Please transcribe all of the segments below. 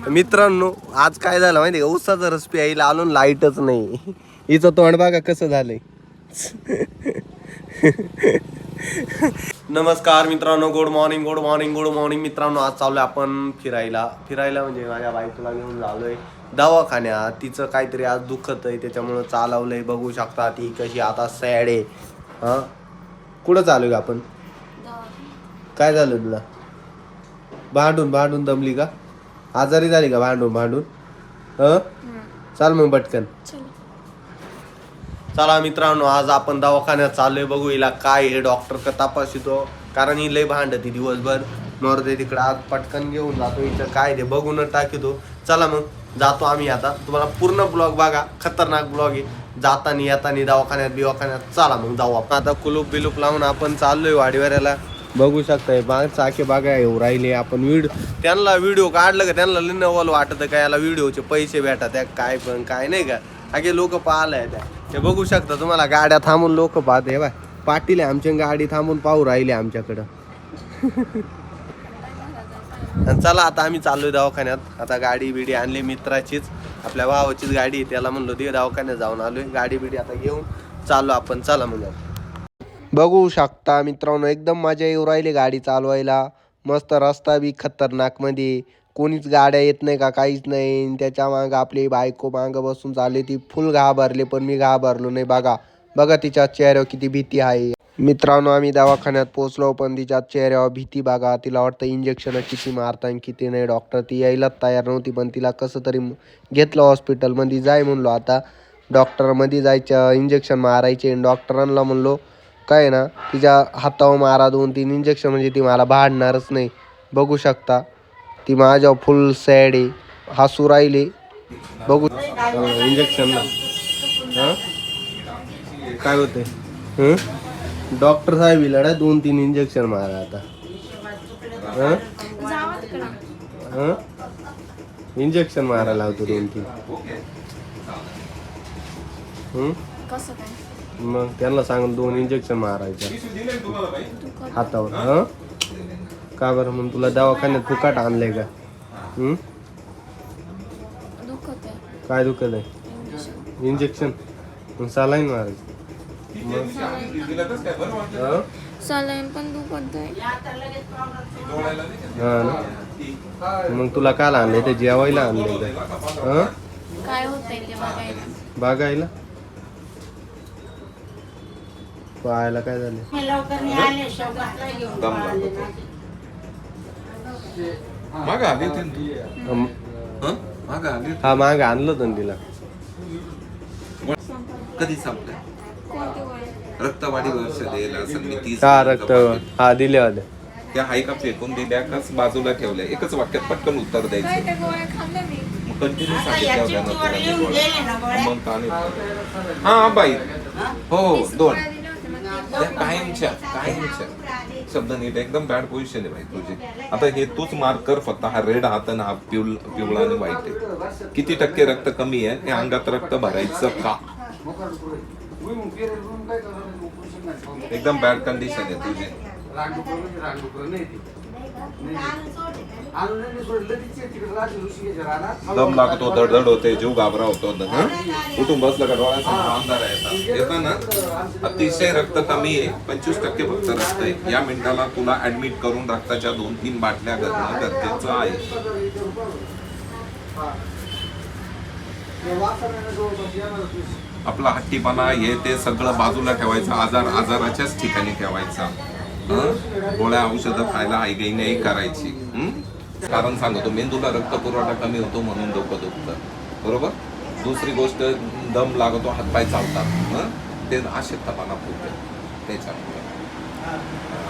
मित्रांनो आज काय झालं माहिती का, उसाचा रस प्यायला आलो लाईटच नाही. हिचं तोंड बघा कसं झालंय. नमस्कार मित्रांनो, good morning good morning good morning. मित्रांनो आज चाललोय आपण फिरायला म्हणजे माझ्या बायकोला घेऊन झालोय दवाखान्यात. तिचं काहीतरी आज दुखत आहे त्याच्यामुळं चालवलंय. बघू शकता ती कशी आता सॅड आहे. हा कुठं चालू आपण? काय झालं तुला? भांडून दमली का? आजारी झाली का भांडून? चाल मग पटकन. चला मित्रांनो आज आपण दवाखान्यात चाललोय. बघू हिला काय हे डॉक्टर का तपासितो, कारण ही लय भांडती दिवसभर. मरते तिकडे आज पटकन घेऊन जातो. इथं काय ते बघूनच टाकीतो. चला मग जातो आम्ही आता. तुम्हाला पूर्ण ब्लॉग बघा, खतरनाक ब्लॉग आहे. जातानी येतानी दवाखान्यात चला मग जाऊ आपण. आता कुलूप लावून आपण चाललोय वाडीवाऱ्याला. बघू शकताय चाके बागा येऊ राहिले. आपण त्यांना व्हिडिओ काढलं का त्यांना लय नवल वाटत का याला व्हिडिओचे पैसे भेटतात त्या काय पण काय नाही का. आगे लोक पाहिलंय त्या ते बघू शकता तुम्हाला. गाड्या थांबून लोक पाहते बाय. पाटील आमच्या गाडी थांबून पाहू राहिले आमच्याकडं. चला आता आम्ही चाललोय दवाखान्यात. आता गाडी बिडी आणली मित्राचीच, आपल्या भावाचीच गाडी आहे. त्याला म्हणलो ते दवाखान्यात जाऊन आलोय. गाडी बिडी आता घेऊन चाललो आपण. चला मग. बघू शकता मित्रांनो एकदम मजा येऊ राहिली गाडी चालवायला. मस्त रस्ता बी खतरनाक मध्ये. कोणीच गाड्या येत नाही का काहीच नाही. त्याच्या मागं आपली बायको मागं बसून चालली. ती फुल घाबरली पण मी घाबरलो नाही. बघा तिच्या चेहऱ्यावर किती भीती आहे. मित्रांनो आम्ही दवाखान्यात पोहोचलो पण तिच्या चेहऱ्यावर भीती बघा. तिला वाटतं इंजेक्शन किती मारता किती नाही. डॉक्टर ती यायलाच तयार नव्हती पण तिला कसं तरी घेतलं हॉस्पिटलमध्ये. जाय म्हणलो आता डॉक्टरमध्ये जायचं इंजेक्शन मारायचे. डॉक्टरांना म्हणलो काय ना तिच्या हातावर मारा 2-3 इंजेक्शन म्हणजे ती मला भांडणारच नाही. बघू शकता ती माझ्या फुल सॅड आहे, हसू राहिली. बघू इंजेक्शनला काय होते. डॉक्टर साहेब लढा 2-3 इंजेक्शन मारा आता. इंजेक्शन मारायला होतं 2-3. मग त्यांना सांगून 2 इंजेक्शन मारायचं हातावर. का बरं मग तुला दवाखान्यात फुकाट आणलंय का? काय दुखत आहे? इंजेक्शन मग सलाईन मारायचं. सलाईन पण दुखत आहे. हा ना मग तुला काल आणलंय ते जेवायला आणलंय का? काय होतंय ते बघायला पाहायला काय झालं? हा माग आणलं होतं तिला. कधी संपलं? रक्तवाढी वर्ष दिलं असं मी 30 हा रक्त हा दिले होते. त्या हायका फेकून दिल्या का बाजूला ठेवल्या? एकच वाक्यात पटकन उत्तर द्यायचं. मग कंटिन्यू सांगितलं हा बाई हो 2 कायमच्या शब्द नीट एकदम बॅड पोझिशन आहे बाई तुझी. आता हे तूच मार्क कर फक्त. हा रेड हात आणि हा पिवळा आणि व्हाईट आहे. किती टक्के रक्त कमी आहे? हे अंगात रक्त भरायचं का? एकदम बॅड कंडिशन आहे तुझी. दम लागतो, धडधड होते, जीव घाबरा होतो. उठून बसलं का डोळ्यासमोर अंधार येतं ना. अतिशय रक्त कमी आहे. 25% फक्त रक्त आहे. या मिनिटाला तुला ऍडमिट करून रक्ताच्या 2-3 बाटल्या करणं गरजेचं आहे. आपला हट्टीपणा हे ते सगळं बाजूला ठेवायचं. आजाराच्याच ठिकाणी ठेवायचा. गोळ्या औषधं खायला आईगाई नाही करायची. कारण सांगतो मेंदूला रक्त पुरवठा कमी होतो म्हणून डोकं दुखतं. बरोबर. दुसरी गोष्ट दम लागतो, हातपाय चालतात. ते अशक्तपणा फुटतो त्याच्यामुळे.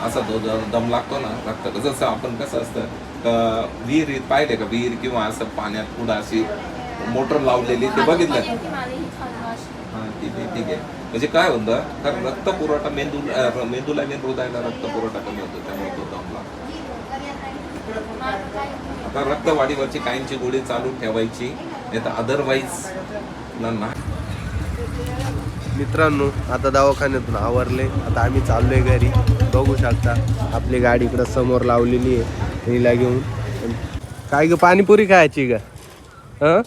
असा दम लागतो ना रक्त. जसं आपण कसं असतं विहीर पाहिले का, विहीर किंवा असं पाण्यात पुढं अशी मोटर लावलेली ते बघितलं. ठीक आहे. म्हणजे काय होतं कारण रक्त पुरवठा मेंदूला आणि हृदयाला रक्त पुरवठा कमी होतो त्यामुळे तो दम लागतो. आता रक्तवाढीवरची काहींची गोळी चालू ठेवायची नाही तर अदरवाईज ना. मित्रांनो आता दवाखान्यातून आवरले. आता आम्ही चाललोय घरी. बघू शकता आपली गाडी इकडं समोर लावलेली आहे. हिला घेऊन काय ग पाणीपुरी खायची का? हं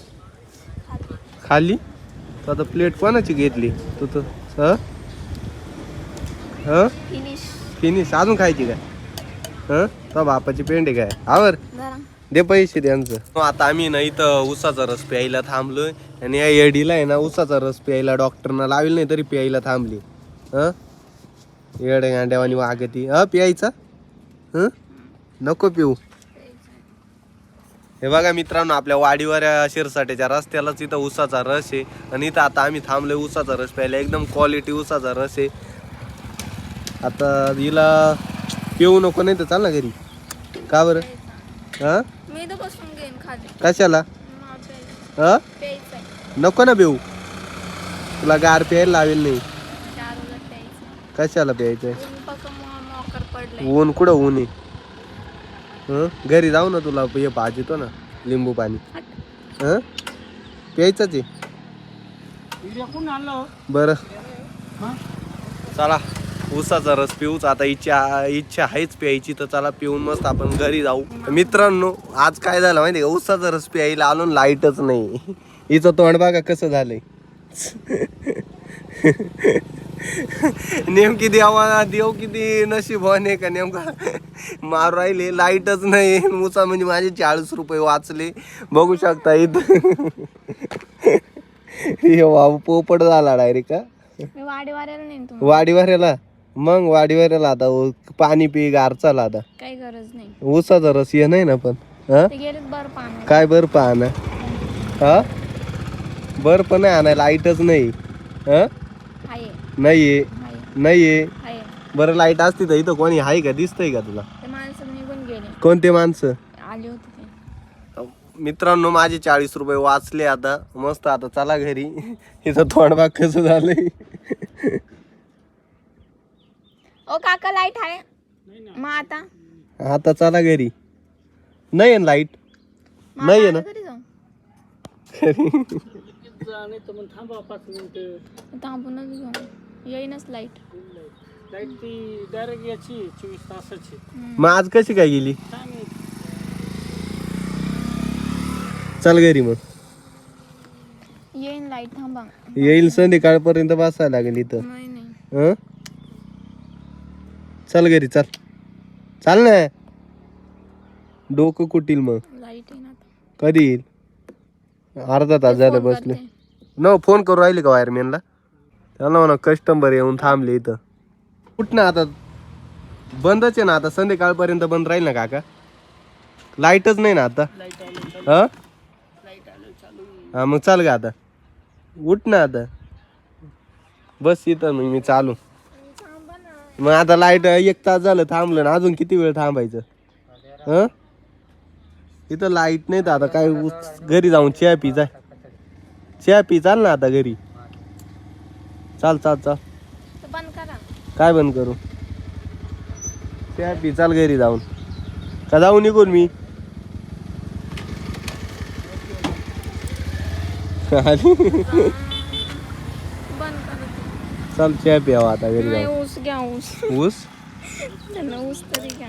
खाली तर आता प्लेट कोणाची घेतली तू तर हं हं फिनिश फिनिश अजून खायची का? हं तो बापाची पेंड आहे काय आवर जरा दे पैसे त्यांचं. आता आम्ही ना इथं उसाचा रस प्यायला थांबलोय आणि या येडीला आहे ना उसाचा रस प्यायला डॉक्टरना लावेल नाही तरी प्यायला थांबली. हं येड्या गांड्यावानी वागती प्यायचा हं नको पिऊ. हे बघा मित्रांनो आपल्या वाडीवर शिरसाट्याच्या रस्त्यालाच इथं उसाचा रस आहे आणि इथं आता आम्ही थांबलोय उसाचा रस प्यायला. एकदम क्वालिटी उसाचा रस आहे. आता हिला पिऊ नको नाही तर चाल ना घरी. का बरं हा मी तर बसून घेईन खाली कशाला मला प्यायचं हा प्यायचंय नको ना पिऊ तुला गार प्यायला लावेल नाही. चार उलट प्यायचं कशाला प्यायचंय ऊन पक्क मोकर पडलंय. ऊन कुठं ऊन आहे घरी जाऊ ना तुला हे पाहिजेतो ना लिंबू पाणी हं प्यायचंच आहे. बरं चला ऊसाचा रस पिऊच आता. इच्छा आहेच प्यायची तर चला पिऊन मस्त आपण घरी जाऊ. मित्रांनो आज काय झालं माहिती का ऊसाचा रस प्यायला आलो लाईटच नाही. हिचं तोंड बघा कसं झालंय. नेमकी देव किती नशीबवान का नेमका मारू राहिले लाईटच नाही. मुसा म्हणजे माझे 40 रुपये वाचले बघू शकता इथं. हे बाबू पोपट झाला डायरेक्ट का मी वाडीवाऱ्याला नेईन तुम्ही वाडीवाऱ्याला. मग वाडीवाऱ्याला आता पाणी पी गार चाला आता. काही गरज नाही ऊसाचा रस ये नाही ना पण हा ते गेलेत बरं पाणी काय बर्फ आणा हा बर्फ नाही आणा लाईटच नाही हा आहे नाहीये आहे नाहीये. आहे बरं लाईट असती तर इथं कोणी आहे का दिसतंय का तुला? ते माणसं निघून गेले कोणते माणसं? आले होते ते मित्रांनो माझे 40 रुपये वाचले आता मस्त. आता चला घरी. इथं तोंडबाग कसं झालंय. ओ काका लाईट आहे मग आता चला घरी. नाही आहे लाईट नाही आहे ना घरी जाऊ थांबूनच जाऊ येईनच लाईट ती डायरेक्ट याची 24 तासाची. मग आज कशी काय गेली? चल घरी मग येईन लाईट थांबा येईल संध्याकाळपर्यंत बसायला लागेल इथं. नाही नाही हं चल घरी चल चाल ना. डोकं कुटील मग लाईट येईन आता. कधी येईल? अर्धा तास झालं फोन बसले करते. न फोन करू राहिले का वायरमॅनला? त्याला म्हणा कस्टमर येऊन थांबले इथं. कुठ ना आता बंदच आहे ना आता संध्याकाळपर्यंत बंद राहील ना काका. लाईटच नाही ना आता. हा हा मग चाल का आता उठ ना आता बस इथं मग मी चालू. मग आता लाईट 1 तास झालं थांबलं ना अजून किती वेळ थांबायचं? हं इथं लाईट नाही तर आता काय घरी जाऊन चहा पी जाय. चहा पी चाल ना आता घरी. चाल चाल चाल. तर बंद करा काय बंद करू? चहा पी चाल घरी जाऊन. का जाऊ निघून मी? बंद करा चल चहा प्यावा आता घरी नाही जाऊन. ऊस घ्या ऊस ऊस त्यांना ऊस तरी घ्या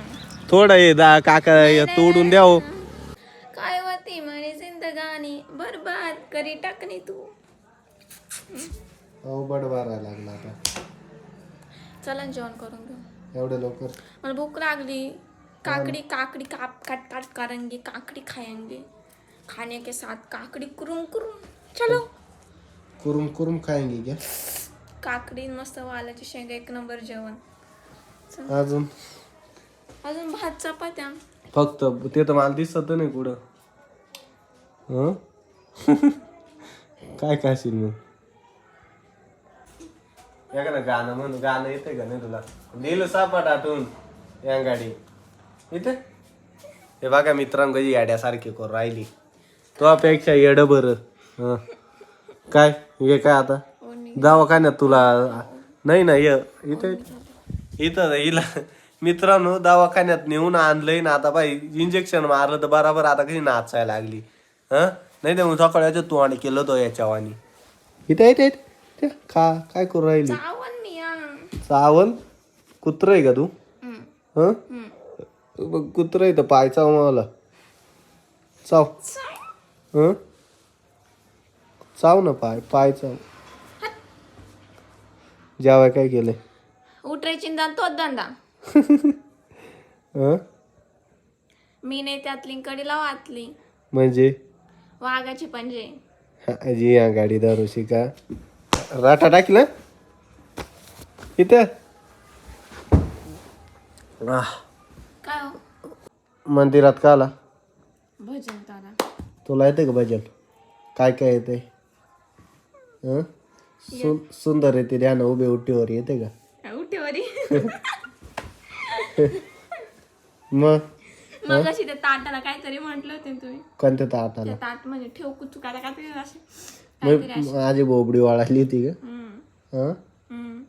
थोडं हे काका तोडून द्या हो. काय होती म्हणे जिंदगानी बरबाद करी टाकणी तू. अवघड वारायला लागला आता चला जेवण करून घेऊ एवढं लवकर. मला भूक लागली. काकड़ी काकड़ी काट काट काट करेंगे काकड़ी खाएंगे खाने के साथ काकड़ी कुरुम कुरुम. चलो कुरुम कुरुम खाएंगे क्या? काकडी मस्त वालाची शेंगा 1 नंबर जेवण. अजून अजून भात चपात्या. फक्त ते तर मला दिसत नाही कुठं. हं काय खाशील मग? या का ना गाणं म्हण गाणं येते का नाही तुला? दिलं सापाट आठवून या गाडी इथे. हे बघा मित्रांनो कधी याड्यासारखी करून राहिली. तो अपेक्षा येड बरं. हं काय हे काय आता दवाखान्यात तुला नाही ना ये इथे इथं हिला मित्रांनो दवाखान्यात नेऊन आणलंय ना आता बाई इंजेक्शन मारलं तर बराबर आता कशी नाचायला लागली. हं नाही तर मग सकाळच्या तू आणि केलं तो याच्या वाणी. इथे येते खा काय करू राहिली? चावल कुत्र आहे का तू? हं कुत्र आहे तर पायचा मला चाव हं चाव ना पाय चाव. जेवाय काय केलंय? उठरायची न तोच धंदा. हं मी नाही त्यातली कडी लावा आतली. म्हणजे वाघाची पंजे. जी या गाडी दारूशी का राठा टाकला इथं. काय हो? मंदिरात का आला? भजन तारा. तुला येते का भजन? काय काय येते? सुंदर येते ध्यान उभे उठीवर येते का? उठेवरी. मग मग अशी त्या ताटाला काहीतरी म्हटलं होते तुम्ही. कोणत्या ताटाला? त्या ताट म्हणजे ठेव कुचू काय काहीतरी असे काहीतरी असे. माझी बोबडी वाळाली होती का? हं?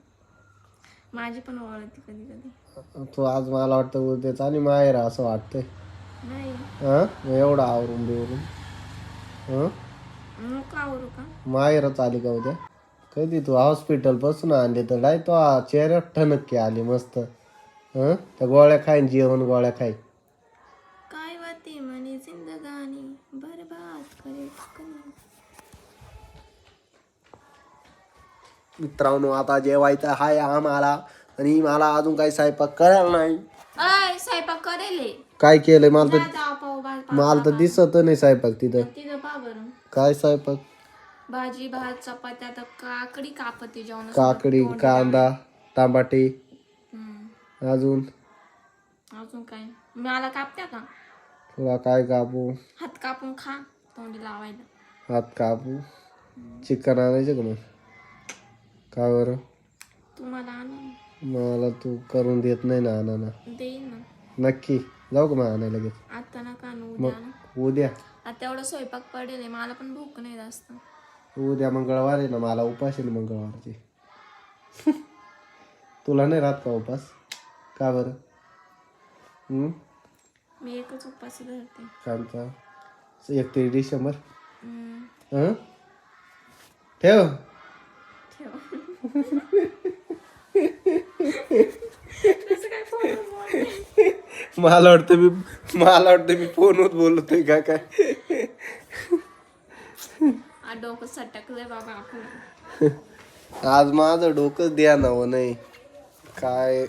माझी पण ओळखती कधी कधी. तू आज मला वाटतं उद्याच आणि माहेर असं वाटतंय. नाही मग एवढं आवरून बिवरून मग का आवरू का? माहेरच आली का उद्या? कधी तू हॉस्पिटल पासून आणली तर डाय तो चेहऱ्यात ठणक्की आली मस्त. त्या गोळ्या खाईन जेवण गोळ्या खाई. काय वाते म्हणे जिंदगानी बरबाद करे कनी. मित्रांनो आता जेवायचं हाय आम्हाला आणि मला अजून काही स्वयंपाक करायला नाही. अय स्वयंपाक करेल. काय केलंय मला तर पाव मला तर दिसत नाही स्वयंपाक तिथं. तिथं पा बरं. काय स्वयंपाक? भाजी भात चपात्या आता काकडी कापते जेवण. काकडी कांदा टमाटे अजून अजून काय मला कापत्या का? तुला काय कापू? हात कापून खा तोंडी लावायला. हात कापू? चिकन आणायचं का मग? का बरं? तुम्हाला आणून मला तू करून देत नाही ना आणायला. देईन ना. नक्की जाऊ का मग आणायला लगेच? आता नका आणू उद्या आणू. मग उद्या आता एवढं स्वयंपाक पडेल आहे, मला पण भूक नाही जास्त. उद्या मंगळवार आहे ना मला उपास आहे ना मंगळवारची. तुला नाही राहत का उपास? का बरं? मी एकच उपाशी धरते. कांचा 31 डिसेंबर. हम्म. ठेव. ठेव. कसं काय फोनवर बोलते? मला वाटतं मी फोनवर बोलतोय का काय. डोकं सटकलंय बाबा आपण. आज माझं डोकंच द्या ना हो नाही काय